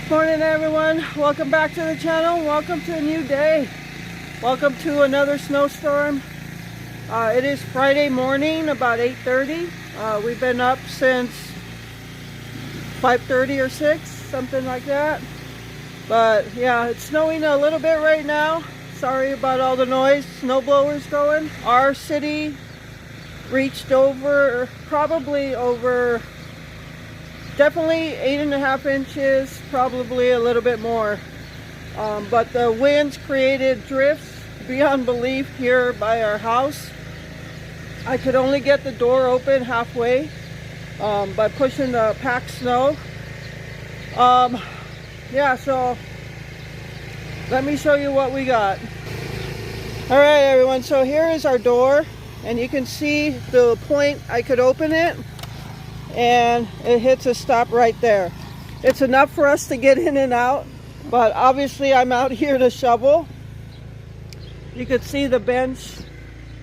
Morning everyone, welcome back to the channel. Welcome to a new day. Welcome to another snowstorm. It is Friday morning, about 8:30. We've been up since 5:30 or 6, something like that. But yeah, it's snowing a little bit right now. Sorry about all the noise, snow blowers going. Our city reached over, probably over, definitely 8.5 inches, probably a little bit more. But the winds created drifts beyond belief here by our house. I could only get the door open halfway by pushing the packed snow. Yeah, so let me show you what we got. All right, everyone, so here is our door, and you can see the point I could open it, and it hits a stop right there. It's enough for us to get in and out, but obviously I'm out here to shovel. You could see the bench.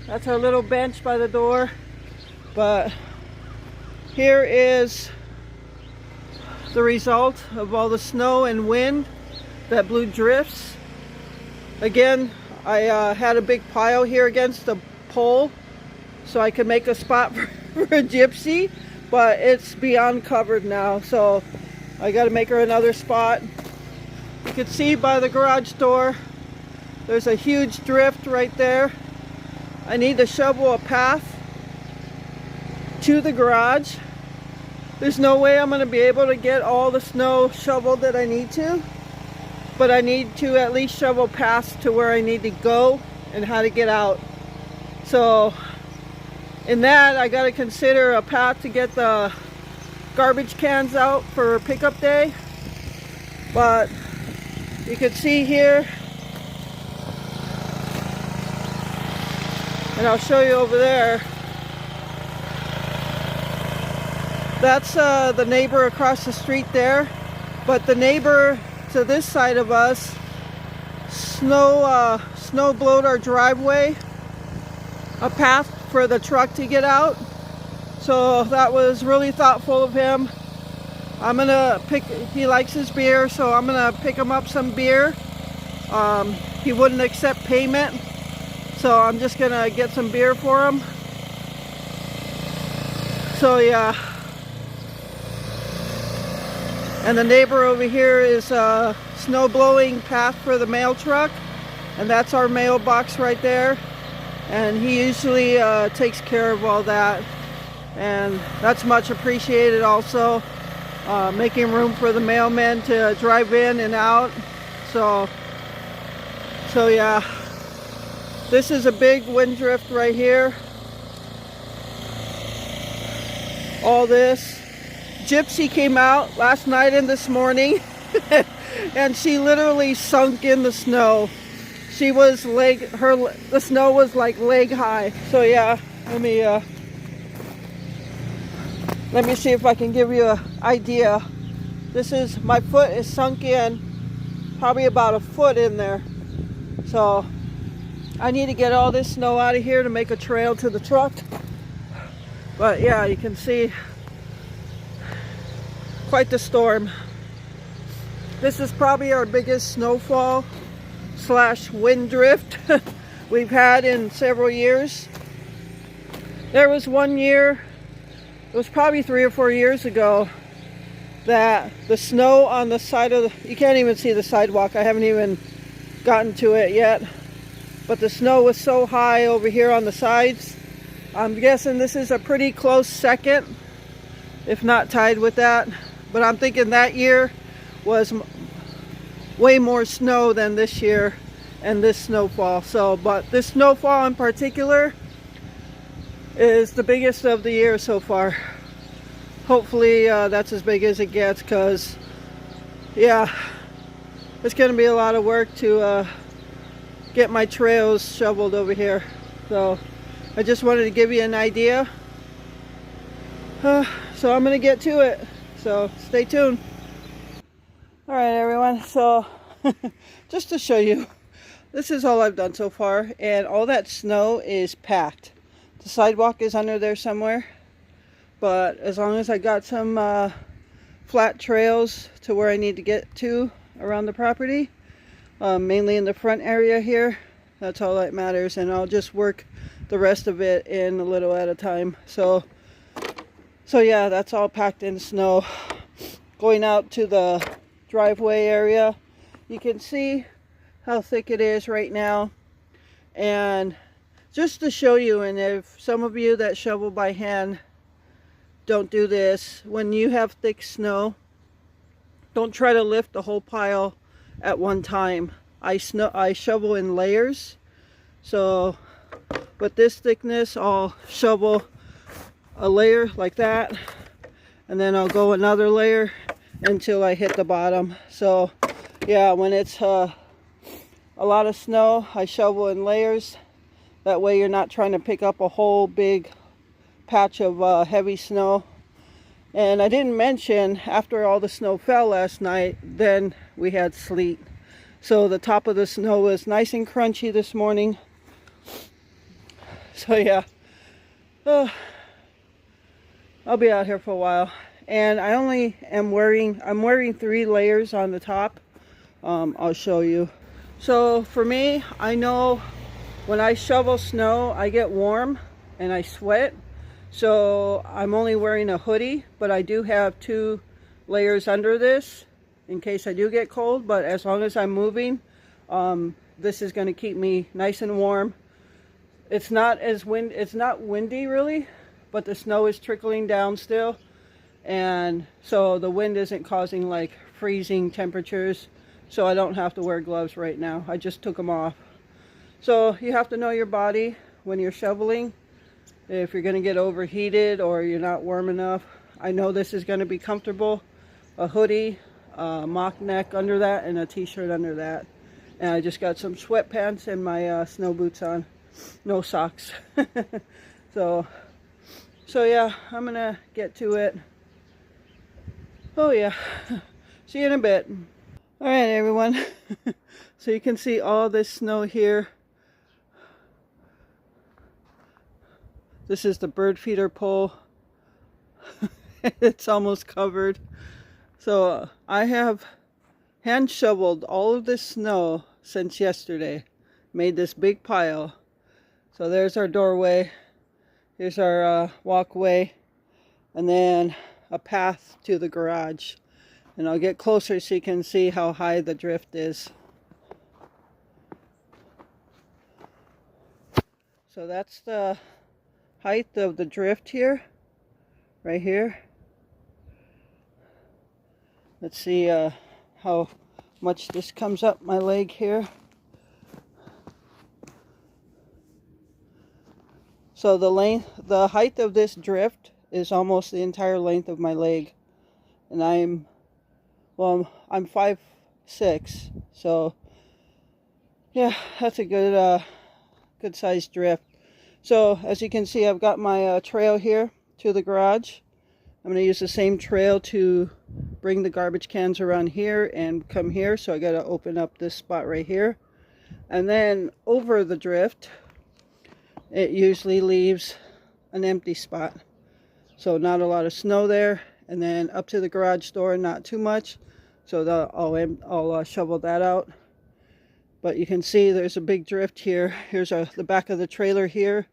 That's our little bench by the door. But here is the result of all the snow and wind that blew drifts. Again, I had a big pile here against the pole so I could make a spot for a gypsy, but it's beyond covered now, so I got to make her another spot. You can see by the garage door there's a huge drift right there. I need to shovel a path to the garage. There's no way I'm going to be able to get all the snow shoveled that I need to, but I need to at least shovel paths to where I need to go and how to get out. So in that, I got to consider a path to get the garbage cans out for pickup day. But you can see here, and I'll show you over there, that's the neighbor across the street there. But the neighbor to this side of us snow blowed our driveway, a path for the truck to get out. So that was really thoughtful of him. I'm gonna he likes his beer, so I'm gonna pick him up some beer. He wouldn't accept payment, so I'm just gonna get some beer for him. So yeah. And the neighbor over here is a snow blowing path for the mail truck, and that's our mailbox right there. And he usually takes care of all that, and that's much appreciated also. Making room for the mailmen to drive in and out. So yeah, this is a big wind drift right here. All this. Gypsy came out last night and this morning and she literally sunk in the snow. She was the snow was like leg high. So yeah, let me see if I can give you an idea. This is, my foot is sunk in, probably about a foot in there. So I need to get all this snow out of here to make a trail to the truck. But yeah, you can see quite the storm. This is probably our biggest snowfall / wind drift we've had in several years. There was one year, it was probably 3 or 4 years ago, that the snow on the side of the, you can't even see the sidewalk, I haven't even gotten to it yet, but the snow was so high over here on the sides. I'm guessing this is a pretty close second, if not tied with that. But I'm thinking that year was way more snow than this year and this snowfall. So, but this snowfall in particular is the biggest of the year so far. Hopefully that's as big as it gets, because yeah, it's going to be a lot of work to get my trails shoveled over here. So I just wanted to give you an idea. So I'm going to get to it. So stay tuned. All right, everyone. So just to show you, this is all I've done so far, and all that snow is packed. The sidewalk is under there somewhere, but as long as I got some flat trails to where I need to get to around the property, mainly in the front area here. That's all that matters, and I'll just work the rest of it in a little at a time. So yeah, that's all packed in snow. Going out to the driveway area, you can see how thick it is right now. And just to show you, and if some of you that shovel by hand don't do this, when you have thick snow, don't try to lift the whole pile at one time. I shovel in layers. So with this thickness, I'll shovel a layer like that, and then I'll go another layer until I hit the bottom. So yeah, when it's a lot of snow, I shovel in layers. That way you're not trying to pick up a whole big patch of heavy snow. And I didn't mention, after all the snow fell last night, then we had sleet. So the top of the snow was nice and crunchy this morning. So yeah, I'll be out here for a while. And I only am I'm wearing 3 layers on the top. I'll show you. So for me, I know when I shovel snow, I get warm and I sweat. So I'm only wearing a hoodie, but I do have 2 layers under this in case I do get cold. But as long as I'm moving, this is going to keep me nice and warm. It's not windy really, but the snow is trickling down still, and so the wind isn't causing like freezing temperatures. So I don't have to wear gloves right now. I just took them off. So you have to know your body when you're shoveling. If you're going to get overheated or you're not warm enough. I know this is going to be comfortable. A hoodie, mock neck under that, and a t-shirt under that. And I just got some sweatpants and my snow boots on. No socks. So yeah, I'm going to get to it. Oh yeah. See you in a bit. Alright everyone. So you can see all this snow here. This is the bird feeder pole. It's almost covered. So I have hand shoveled all of this snow since yesterday. Made this big pile. So there's our doorway. Here's our walkway. And then a path to the garage. And I'll get closer so you can see how high the drift is. So that's the height of the drift here, right here. Let's see how much this comes up my leg here. So the height of this drift is almost the entire length of my leg, and I'm 5'6", so yeah, that's a good sized drift. So as you can see, I've got my trail here to the garage. I'm going to use the same trail to bring the garbage cans around here and come here. So I got to open up this spot right here. And then over the drift, it usually leaves an empty spot. So not a lot of snow there. And then up to the garage door, not too much. So I'll shovel that out. But you can see there's a big drift here. Here's the back of the trailer here.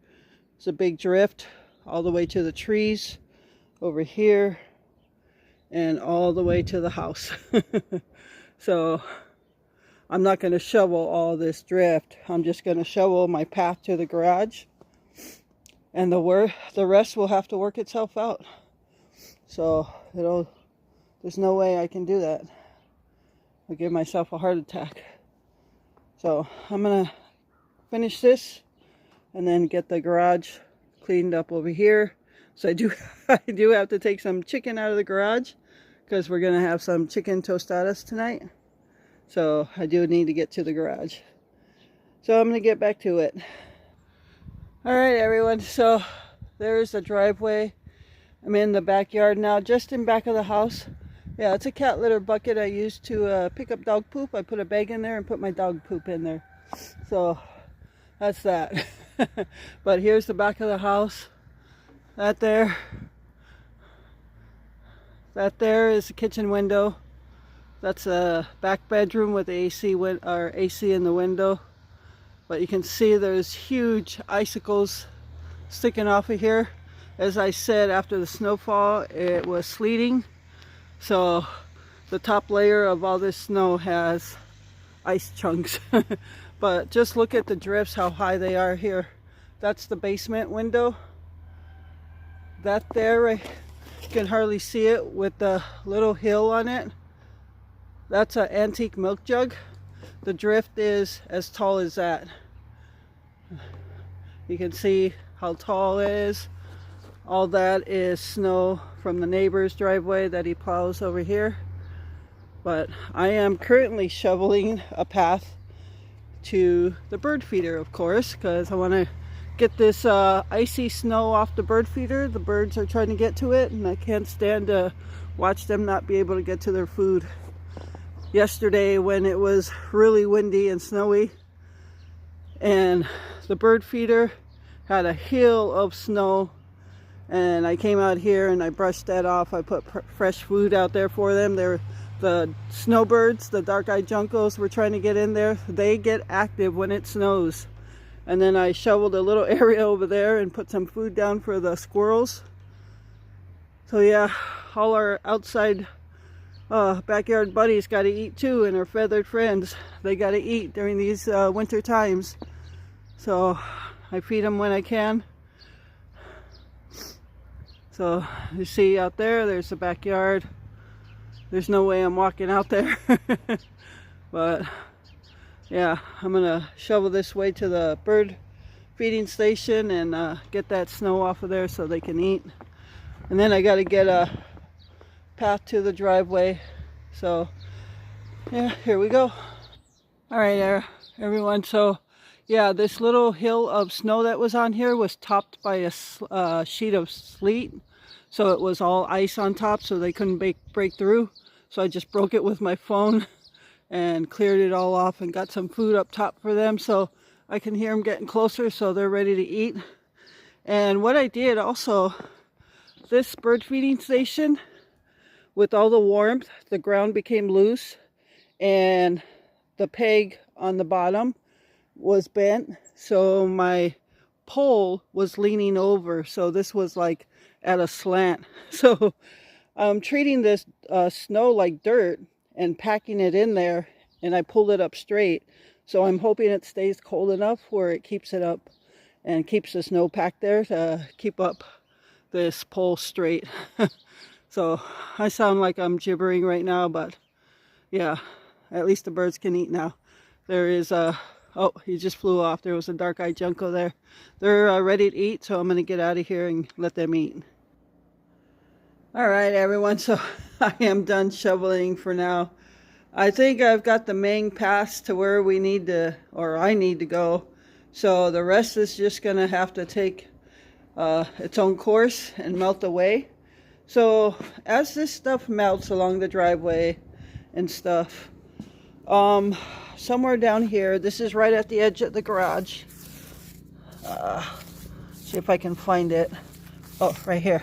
It's a big drift all the way to the trees over here and all the way to the house. So I'm not going to shovel all this drift. I'm just going to shovel my path to the garage, and the rest will have to work itself out. So there's no way I can do that. I'll give myself a heart attack. So I'm going to finish this and then get the garage cleaned up over here. So I do have to take some chicken out of the garage because we're going to have some chicken tostadas tonight. So I do need to get to the garage. So I'm going to get back to it. Alright everyone, so there's the driveway. I'm in the backyard now, just in back of the house. Yeah, it's a cat litter bucket I use to pick up dog poop. I put a bag in there and put my dog poop in there. So that's that. But here's the back of the house. That there. That there is the kitchen window. That's a back bedroom with AC or AC in the window. But you can see there's huge icicles sticking off of here. As I said, after the snowfall, it was sleeting. So the top layer of all this snow has ice chunks. But just look at the drifts, how high they are here. That's the basement window. That there, you can hardly see it with the little hill on it. That's an antique milk jug. The drift is as tall as that. You can see how tall it is. All that is snow from the neighbor's driveway that he plows over here. But I am currently shoveling a path to the bird feeder, of course, because I want to get this icy snow off the bird feeder. The birds are trying to get to it, and I can't stand to watch them not be able to get to their food. Yesterday, when it was really windy and snowy, and the bird feeder had a hill of snow, and I came out here and I brushed that off. I put fresh food out there for them. The snowbirds, the dark-eyed juncos, were trying to get in there. They get active when it snows. And then I shoveled a little area over there and put some food down for the squirrels. So yeah, all our outside backyard buddies got to eat too, and our feathered friends, they got to eat during these winter times. So I feed them when I can. So you see out there, there's the backyard. There's no way I'm walking out there. But yeah, I'm gonna shovel this way to the bird feeding station and get that snow off of there so they can eat. And then I got to get a path to the driveway. So yeah, here we go. All right, everyone. So yeah, this little hill of snow that was on here was topped by a sheet of sleet. So it was all ice on top, so they couldn't break through. So I just broke it with my phone and cleared it all off and got some food up top for them, so I can hear them getting closer, so they're ready to eat. And what I did also, this bird feeding station, with all the warmth, the ground became loose and the peg on the bottom was bent, so my pole was leaning over, so this was like at a slant. So I'm treating this snow like dirt and packing it in there, and I pulled it up straight. So I'm hoping it stays cold enough where it keeps it up and keeps the snow packed there to keep up this pole straight. So I sound like I'm gibbering right now, but yeah, at least the birds can eat now. There is a, oh, he just flew off. There was a dark-eyed junco there. They're ready to eat, so I'm going to get out of here and let them eat. All right, everyone, so I am done shoveling for now. I think I've got the main pass to where we need to, or I need to go. So the rest is just going to have to take its own course and melt away. So as this stuff melts along the driveway and stuff, somewhere down here, this is right at the edge of the garage. See if I can find it. Oh, right here.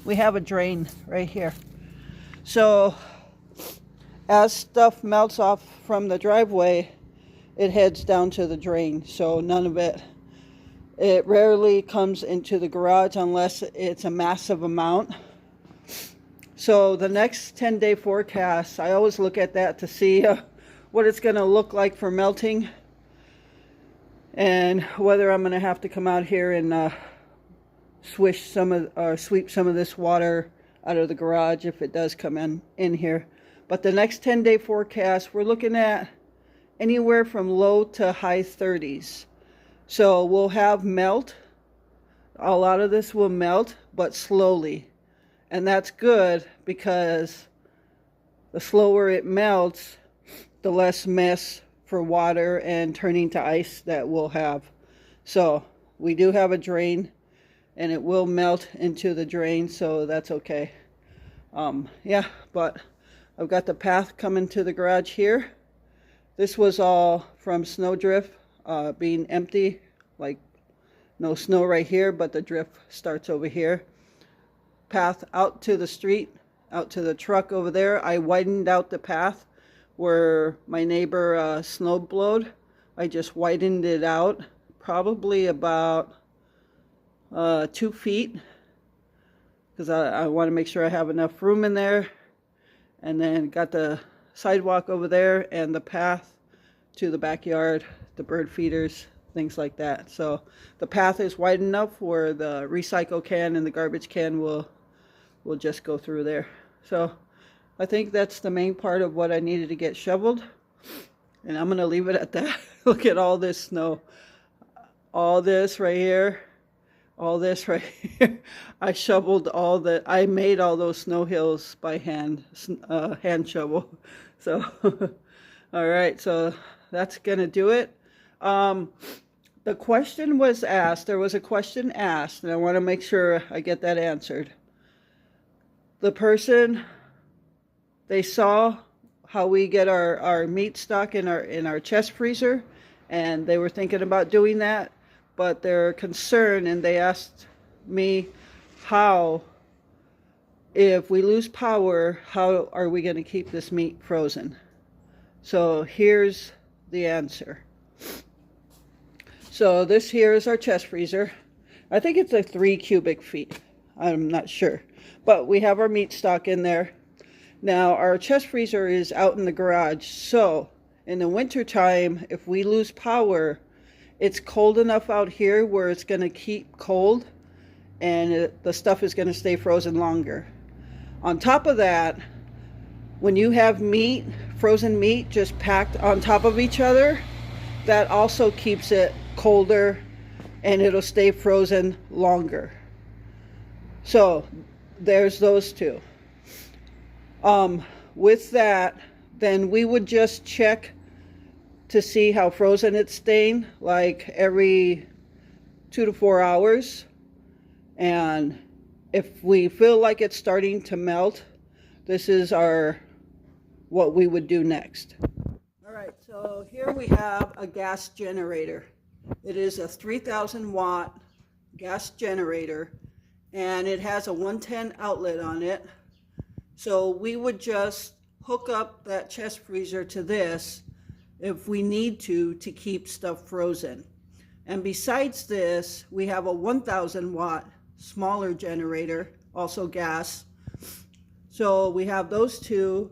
We have a drain right here. So as stuff melts off from the driveway, it heads down to the drain. So none of it, it rarely comes into the garage unless it's a massive amount. So the next 10-day forecast, I always look at that to see what it's going to look like for melting, and whether I'm going to have to come out here and sweep some of this water out of the garage if it does come in here. But the next 10-day forecast, we're looking at anywhere from low to high 30s. So we'll have melt. A lot of this will melt, but slowly. And that's good, because the slower it melts, the less mess for water and turning to ice that we'll have. So we do have a drain, and it will melt into the drain, so that's okay. Yeah, but I've got the path coming to the garage here. This was all from snowdrift being empty, like no snow right here, but the drift starts over here. Path out to the street out to the truck over there. I widened out the path where my neighbor snow blowed. I just widened it out probably about 2 feet, because I want to make sure I have enough room in there. And then got the sidewalk over there and the path to the backyard, the bird feeders, things like that. So the path is wide enough where the recycle can and the garbage can will just go through there. So I think that's the main part of what I needed to get shoveled, and I'm gonna leave it at that. Look at all this snow, all this right here, all this right here. I shoveled I made all those snow hills by hand shovel. So all right, so that's gonna do it. The question was asked, there was a question asked, and I want to make sure I get that answered. The person, they saw how we get our meat stock in our chest freezer, and they were thinking about doing that, but they're concerned, and they asked me how, if we lose power, how are we going to keep this meat frozen? So here's the answer. So this here is our chest freezer. I think it's like 3 cubic feet. I'm not sure. But we have our meat stock in there. Now our chest freezer is out in the garage. So in the winter time, if we lose power, it's cold enough out here where it's going to keep cold, and the stuff is going to stay frozen longer. On top of that, when you have meat, frozen meat, just packed on top of each other, that also keeps it colder, and it'll stay frozen longer. So there's those two. With that, then we would just check to see how frozen it's staying, like every 2 to 4 hours. And if we feel like it's starting to melt, this is what we would do next. All right, so here we have a gas generator. It is a 3,000 watt gas generator, and it has a 110 outlet on it. So we would just hook up that chest freezer to this if we need to keep stuff frozen. And besides this, we have a 1,000 watt smaller generator, also gas. So we have those two.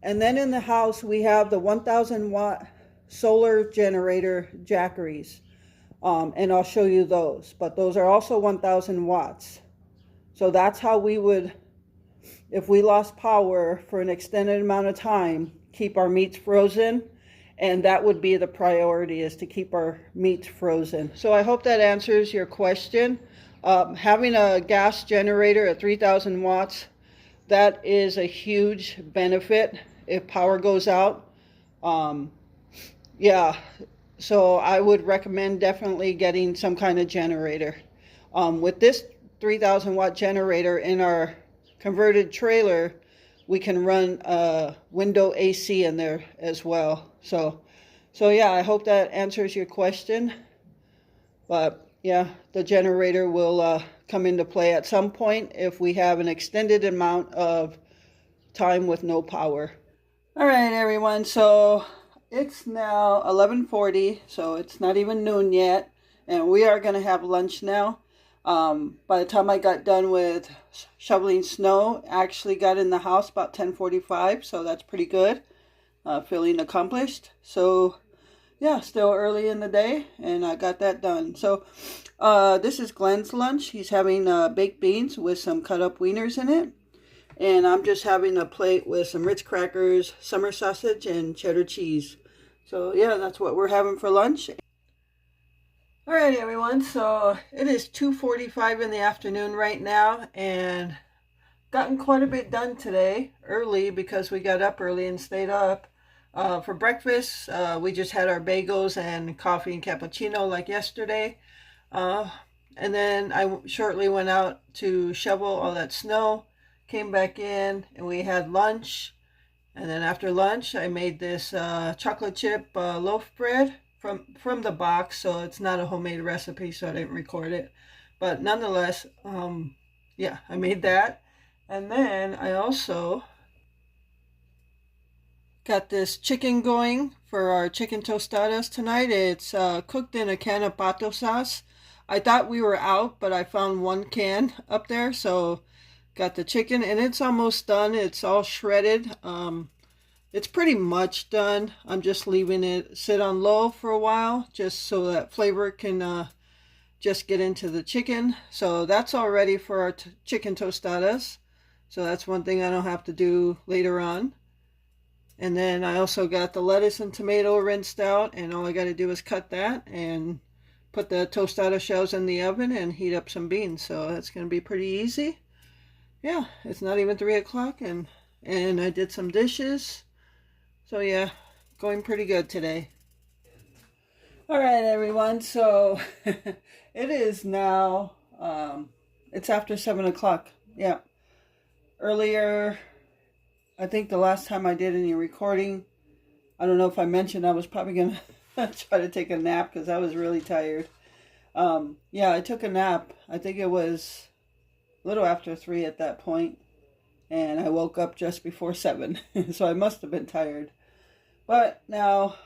And then in the house, we have the 1,000 watt solar generator Jackeries. And I'll show you those, but those are also 1,000 watts. So that's how we would, if we lost power for an extended amount of time, keep our meats frozen. And that would be the priority, is to keep our meats frozen. So I hope that answers your question. Having a gas generator at 3,000 watts, that is a huge benefit if power goes out. Yeah. So I would recommend definitely getting some kind of generator. With this 3,000 watt generator in our converted trailer, we can run window AC in there as well. So yeah, I hope that answers your question. But yeah, the generator will come into play at some point if we have an extended amount of time with no power. All right, everyone. So it's now 11:40, so it's not even noon yet, and we are going to have lunch now. By the time I got done with shoveling snow, I actually got in the house about 10:45, so that's pretty good. Feeling accomplished. So yeah, still early in the day, and I got that done. So this is Glenn's lunch. He's having baked beans with some cut up wieners in it. And I'm just having a plate with some Ritz crackers, summer sausage, and cheddar cheese. So yeah, that's what we're having for lunch. All right, everyone. So it is 2:45 in the afternoon right now, and gotten quite a bit done today, early, because we got up early and stayed up. For breakfast, we just had our bagels and coffee and cappuccino like yesterday. And then I shortly went out to shovel all that snow. Came back in and we had lunch, and then after lunch I made this chocolate chip loaf bread from the box, so it's not a homemade recipe, so I didn't record it, but nonetheless, yeah, I made that. And then I also got this chicken going for our chicken tostadas tonight. It's cooked in a can of pato sauce. I thought we were out, but I found one can up there, so got the chicken, and it's almost done. It's all shredded. It's pretty much done. I'm just leaving it sit on low for a while, just so that flavor can just get into the chicken. So that's all ready for our chicken tostadas. So that's one thing I don't have to do later on. And then I also got the lettuce and tomato rinsed out, and all I got to do is cut that and put the tostada shells in the oven and heat up some beans. So that's going to be pretty easy. Yeah, it's not even 3 o'clock, and I did some dishes. So yeah, going pretty good today. All right, everyone. So it is now, it's after 7 o'clock. Yeah. Earlier, I think the last time I did any recording, I don't know if I mentioned I was probably going to try to take a nap because I was really tired. Yeah, I took a nap. I think it was a little after 3 at that point, and I woke up just before 7, so I must have been tired. But now,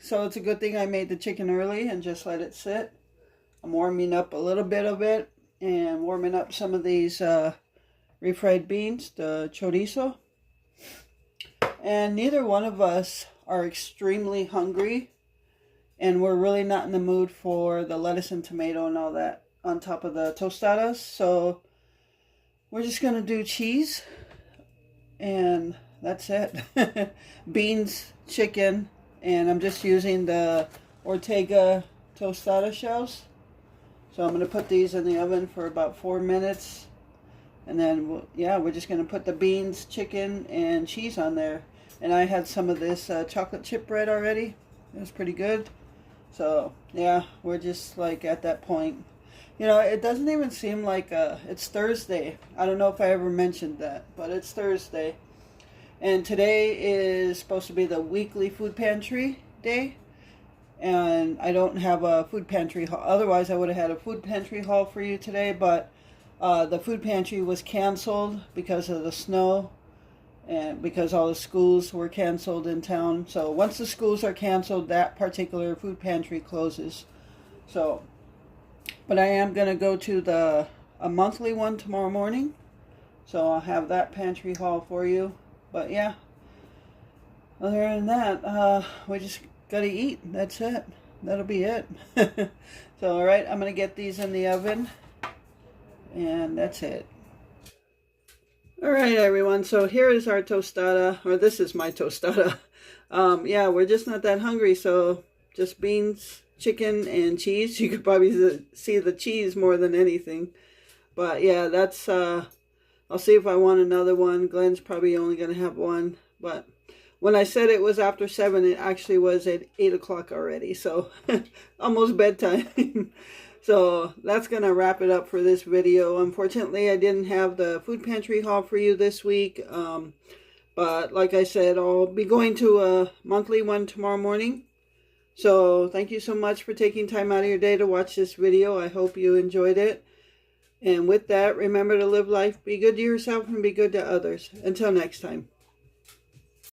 so it's a good thing I made the chicken early and just let it sit. I'm warming up a little bit of it and warming up some of these refried beans, the chorizo. And neither one of us are extremely hungry, and we're really not in the mood for the lettuce and tomato and all that on top of the tostadas. So we're just going to do cheese, and that's it. Beans, chicken, and I'm just using the Ortega tostada shells. So I'm going to put these in the oven for about 4 minutes. And then, we're just going to put the beans, chicken, and cheese on there. And I had some of this chocolate chip bread already. It was pretty good. So, yeah, we're just like at that point. You know, it doesn't even seem like it's Thursday. I don't know if I ever mentioned that, but it's Thursday. And today is supposed to be the weekly food pantry day. And I don't have a food pantry haul. Otherwise, I would have had a food pantry haul for you today, but the food pantry was canceled because of the snow and because all the schools were canceled in town. So once the schools are canceled, that particular food pantry closes. So, but I am going to go to a monthly one tomorrow morning. So I'll have that pantry haul for you. But yeah, other than that, we just got to eat. That's it. That'll be it. So, all right, I'm going to get these in the oven. And that's it. All right, everyone. So here is our tostada, or this is my tostada. Yeah, we're just not that hungry, so just beans, chicken, and cheese. You could probably see the cheese more than anything. But yeah, that's, I'll see if I want another one. Glenn's probably only going to have one. But when I said it was after 7, it actually was at 8 o'clock already. So almost bedtime. So that's going to wrap it up for this video. Unfortunately, I didn't have the food pantry haul for you this week. But like I said, I'll be going to a monthly one tomorrow morning. So thank you so much for taking time out of your day to watch this video. I hope you enjoyed it. And with that, remember to live life, be good to yourself, and be good to others. Until next time.